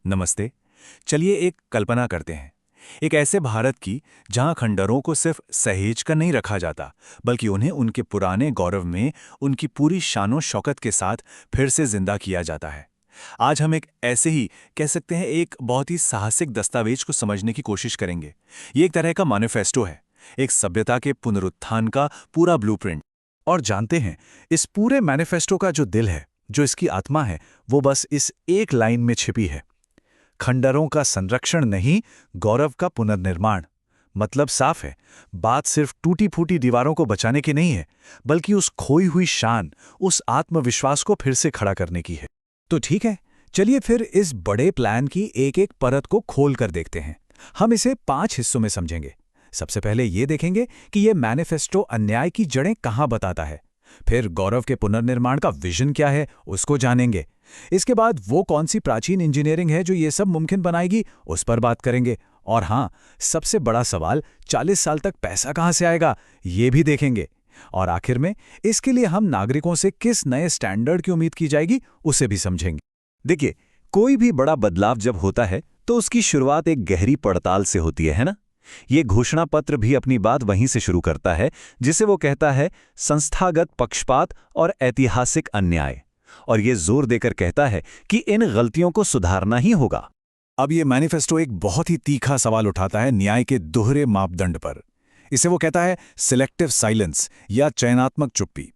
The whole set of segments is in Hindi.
नमस्ते। चलिए एक कल्पना करते हैं, एक ऐसे भारत की जहां खंडरों को सिर्फ सहेज कर नहीं रखा जाता, बल्कि उन्हें उनके पुराने गौरव में उनकी पूरी शानो शौकत के साथ फिर से जिंदा किया जाता है। आज हम एक ऐसे ही कह सकते हैं एक बहुत ही साहसिक दस्तावेज को समझने की कोशिश करेंगे। ये एक तरह का मैनिफेस्टो है, एक सभ्यता के पुनरुत्थान का पूरा ब्लूप्रिंट। और जानते हैं, इस पूरे मैनिफेस्टो का जो दिल है, जो इसकी आत्मा है, वो बस इस एक लाइन में छिपी है। खंडरों का संरक्षण नहीं, गौरव का पुनर्निर्माण। मतलब साफ है, बात सिर्फ टूटी फूटी दीवारों को बचाने की नहीं है, बल्कि उस खोई हुई शान, उस आत्मविश्वास को फिर से खड़ा करने की है। तो ठीक है, चलिए फिर इस बड़े प्लान की एक एक परत को खोल कर देखते हैं। हम इसे 5 हिस्सों में समझेंगे। सबसे पहले ये देखेंगे कि ये मैनिफेस्टो अन्याय की जड़ें कहाँ बताता है। फिर गौरव के पुनर्निर्माण का विजन क्या है, उसको जानेंगे। इसके बाद वो कौन सी प्राचीन इंजीनियरिंग है जो ये सब मुमकिन बनाएगी, उस पर बात करेंगे। और हाँ, सबसे बड़ा सवाल 40 साल तक पैसा कहाँ से आएगा, ये भी देखेंगे। और आखिर में इसके लिए हम नागरिकों से किस नए स्टैंडर्ड की उम्मीद की जाएगी, उसे भी समझेंगे। देखिए, कोई भी बड़ा बदलाव जब होता है तो उसकी शुरुआत एक गहरी पड़ताल से होती है ना? ये घोषणा पत्र भी अपनी बात वहीं से शुरू करता है, जिसे वो कहता है संस्थागत पक्षपात और ऐतिहासिक अन्याय। और ये जोर देकर कहता है कि इन गलतियों को सुधारना ही होगा। अब ये मैनिफेस्टो एक बहुत ही तीखा सवाल उठाता है न्याय के दोहरे मापदंड पर। इसे वो कहता है सिलेक्टिव साइलेंस या चयनात्मक चुप्पी।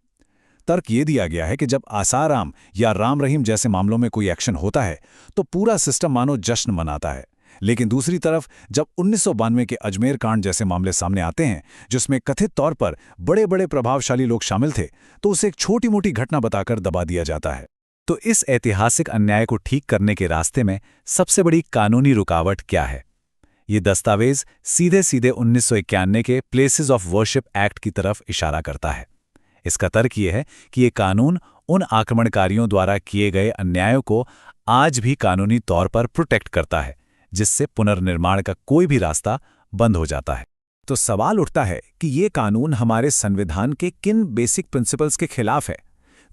तर्क ये दिया गया है कि जब आसाराम या राम रहीम जैसे मामलों में कोई एक्शन होता है तो पूरा सिस्टम मानो जश्न मनाता है, लेकिन दूसरी तरफ जब 1992 के अजमेर कांड जैसे मामले सामने आते हैं, जिसमें कथित तौर पर बड़े बड़े प्रभावशाली लोग शामिल थे, तो उसे एक छोटी मोटी घटना बताकर दबा दिया जाता है। तो इस ऐतिहासिक अन्याय को ठीक करने के रास्ते में सबसे बड़ी कानूनी रुकावट क्या है? ये दस्तावेज सीधे सीधे 1991 के प्लेसेस ऑफ वर्शिप एक्ट की तरफ इशारा करता है। इसका तर्क ये है कि ये कानून उन आक्रमणकारियों द्वारा किए गए अन्यायों को आज भी कानूनी तौर पर प्रोटेक्ट करता है, जिससे पुनर्निर्माण का कोई भी रास्ता बंद हो जाता है। तो सवाल उठता है कि ये कानून हमारे संविधान के किन बेसिक प्रिंसिपल्स के खिलाफ है।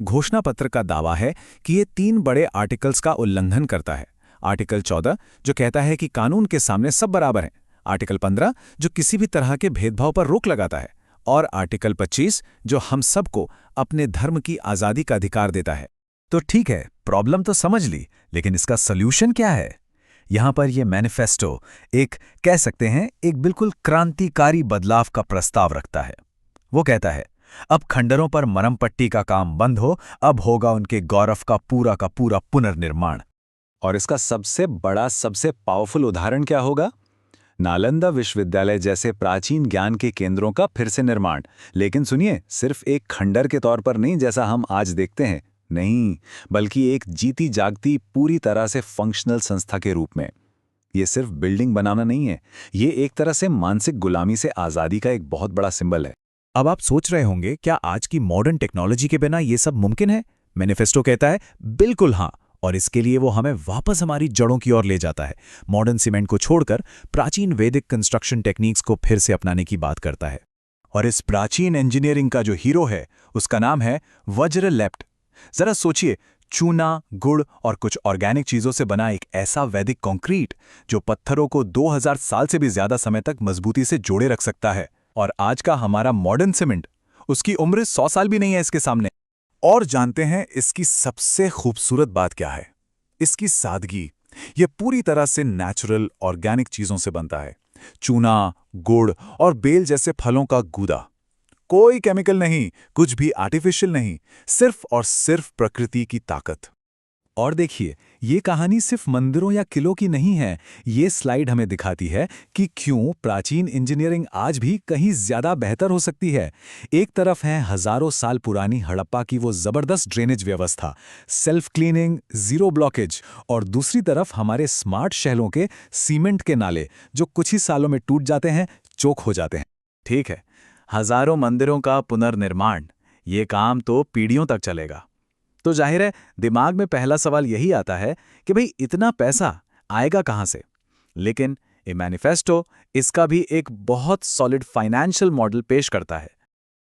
घोषणा पत्र का दावा है कि ये 3 बड़े आर्टिकल्स का उल्लंघन करता है। आर्टिकल 14 जो कहता है कि कानून के सामने सब बराबर हैं, आर्टिकल 15 जो किसी भी तरह के भेदभाव पर रोक लगाता है, और आर्टिकल 25 जो हम सबको अपने धर्म की आज़ादी का अधिकार देता है। तो ठीक है, प्रॉब्लम तो समझ ली, लेकिन इसका सॉल्यूशन क्या है? यहां पर यह मैनिफेस्टो एक कह सकते हैं एक बिल्कुल क्रांतिकारी बदलाव का प्रस्ताव रखता है। वो कहता है अब खंडरों पर मरहम पट्टी का काम बंद हो, अब होगा उनके गौरव का पूरा पुनर्निर्माण। और इसका सबसे बड़ा, सबसे पावरफुल उदाहरण क्या होगा? नालंदा विश्वविद्यालय जैसे प्राचीन ज्ञान के केंद्रों का फिर से निर्माण। लेकिन सुनिए, सिर्फ एक खंडर के तौर पर नहीं जैसा हम आज देखते हैं, नहीं, बल्कि एक जीती जागती पूरी तरह से फंक्शनल संस्था के रूप में। ये सिर्फ बिल्डिंग बनाना नहीं है, ये एक तरह से मानसिक गुलामी से आज़ादी का एक बहुत बड़ा सिंबल है। अब आप सोच रहे होंगे, क्या आज की मॉडर्न टेक्नोलॉजी के बिना ये सब मुमकिन है? मैनिफेस्टो कहता है बिल्कुल हाँ, और इसके लिए वो हमें वापस हमारी जड़ों की ओर ले जाता है। मॉडर्न सीमेंट को छोड़कर प्राचीन वैदिक कंस्ट्रक्शन टेक्निक्स को फिर से अपनाने की बात करता है। और इस प्राचीन इंजीनियरिंग का जो हीरो है, उसका नाम है वज्र लेप्ट। जरा सोचिए, चूना, गुड़ और कुछ ऑर्गेनिक चीजों से बना एक ऐसा वैदिक कंक्रीट जो पत्थरों को 2000 साल से भी ज्यादा समय तक मजबूती से जोड़े रख सकता है। और आज का हमारा मॉडर्न सीमेंट, उसकी उम्र 100 साल भी नहीं है इसके सामने। और जानते हैं इसकी सबसे खूबसूरत बात क्या है? इसकी सादगी। ये पूरी तरह से नेचुरल ऑर्गेनिक चीजों से बनता है। चूना, गुड़ और बेल जैसे फलों का गूदा। कोई केमिकल नहीं, कुछ भी आर्टिफिशियल नहीं, सिर्फ और सिर्फ प्रकृति की ताकत। और देखिए, ये कहानी सिर्फ मंदिरों या किलों की नहीं है। ये स्लाइड हमें दिखाती है कि क्यों प्राचीन इंजीनियरिंग आज भी कहीं ज्यादा बेहतर हो सकती है। एक तरफ है हजारों साल पुरानी हड़प्पा की वो जबरदस्त ड्रेनेज व्यवस्था, सेल्फ क्लीनिंग, जीरो ब्लॉकेज, और दूसरी तरफ हमारे स्मार्ट शहरों के सीमेंट के नाले जो कुछ ही सालों में टूट जाते हैं, चोक हो जाते हैं। ठीक है, हजारों मंदिरों का पुनर्निर्माण, ये काम तो पीढ़ियों तक चलेगा। तो जाहिर है दिमाग में पहला सवाल यही आता है कि भाई इतना पैसा आएगा कहां से? लेकिन ये मैनिफेस्टो इसका भी एक बहुत सॉलिड फाइनेंशियल मॉडल पेश करता है।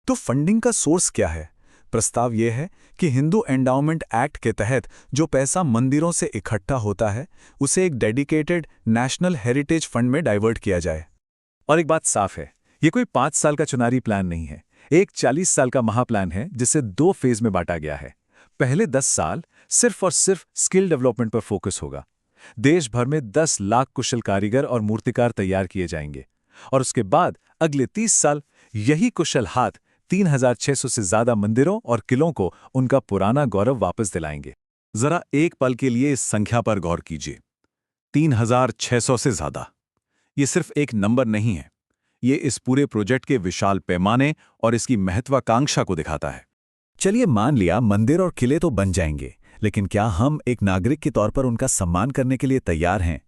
तो फंडिंग का सोर्स क्या है? प्रस्ताव यह है कि हिंदू एंडाउमेंट एक्ट के तहत जो पैसा मंदिरों से इकट्ठा होता है उसे एक डेडिकेटेड नेशनल हेरिटेज फंड में डाइवर्ट किया जाए। और एक बात साफ है, ये कोई 5 साल का चुनावी प्लान नहीं है, एक 40 साल का महाप्लान है जिसे 2 फेज में बांटा गया है। पहले 10 साल सिर्फ और सिर्फ स्किल डेवलपमेंट पर फोकस होगा। देश भर में 10 लाख कुशल कारीगर और मूर्तिकार तैयार किए जाएंगे और उसके बाद अगले 30 साल यही कुशल हाथ 3600 से ज्यादा मंदिरों और किलों को उनका पुराना गौरव वापस दिलाएंगे। जरा एक पल के लिए इस संख्या पर गौर कीजिए, 3600 से ज्यादा। ये सिर्फ एक नंबर नहीं है, ये इस पूरे प्रोजेक्ट के विशाल पैमाने और इसकी महत्वाकांक्षा को दिखाता है। चलिए मान लिया मंदिर और किले तो बन जाएंगे, लेकिन क्या हम एक नागरिक के तौर पर उनका सम्मान करने के लिए तैयार हैं?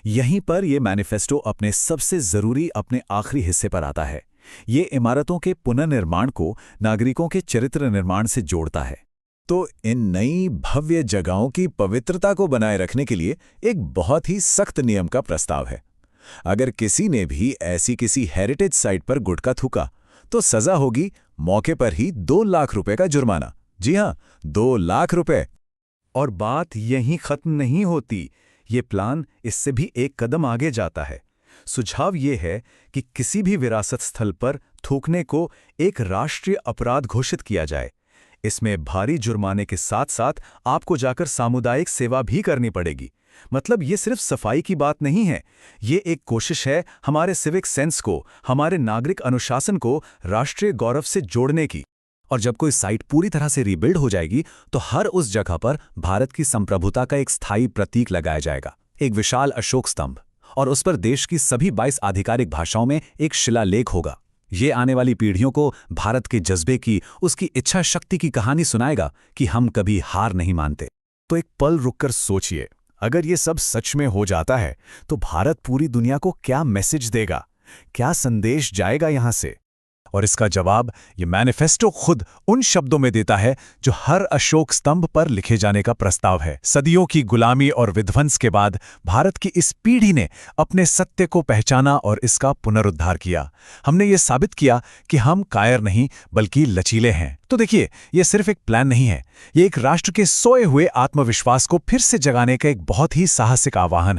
यहीं पर यह मैनिफेस्टो अपने सबसे जरूरी अपने आखिरी हिस्से पर आता है। ये इमारतों के पुनर्निर्माण को नागरिकों के चरित्र निर्माण से जोड़ता है। तो इन नई भव्य जगहों की पवित्रता को बनाए रखने के लिए एक बहुत ही सख्त नियम का प्रस्ताव है। अगर किसी ने भी ऐसी किसी हेरिटेज साइट पर गुटखा थूका तो सजा होगी मौके पर ही 2 लाख रुपए का जुर्माना। जी हां, 2 लाख रुपए। और बात यहीं खत्म नहीं होती, ये प्लान इससे भी एक कदम आगे जाता है। सुझाव ये है कि किसी भी विरासत स्थल पर थूकने को एक राष्ट्रीय अपराध घोषित किया जाए। इसमें भारी जुर्माने के साथ साथ आपको जाकर सामुदायिक सेवा भी करनी पड़ेगी। मतलब ये सिर्फ सफाई की बात नहीं है, ये एक कोशिश है हमारे सिविक सेंस को, हमारे नागरिक अनुशासन को राष्ट्रीय गौरव से जोड़ने की। और जब कोई साइट पूरी तरह से रीबिल्ड हो जाएगी तो हर उस जगह पर भारत की संप्रभुता का एक स्थायी प्रतीक लगाया जाएगा, एक विशाल अशोक स्तंभ, और उस पर देश की सभी 22 आधिकारिक भाषाओं में एक शिलालेख होगा। ये आने वाली पीढ़ियों को भारत के जज्बे की, उसकी इच्छा शक्ति की कहानी सुनाएगा कि हम कभी हार नहीं मानते। तो एक पल रुककर सोचिए, अगर ये सब सच में हो जाता है तो भारत पूरी दुनिया को क्या मैसेज देगा, क्या संदेश जाएगा यहां से? और इसका जवाब ये मैनिफेस्टो खुद उन शब्दों में देता है जो हर अशोक स्तंभ पर लिखे जाने का प्रस्ताव है। सदियों की गुलामी और विध्वंस के बाद भारत की इस पीढ़ी ने अपने सत्य को पहचाना और इसका पुनरुद्धार किया। हमने ये साबित किया कि हम कायर नहीं बल्कि लचीले हैं। तो देखिए, ये सिर्फ एक प्लान नहीं है, ये एक राष्ट्र के सोए हुए आत्मविश्वास को फिर से जगाने का एक बहुत ही साहसिक आह्वान है।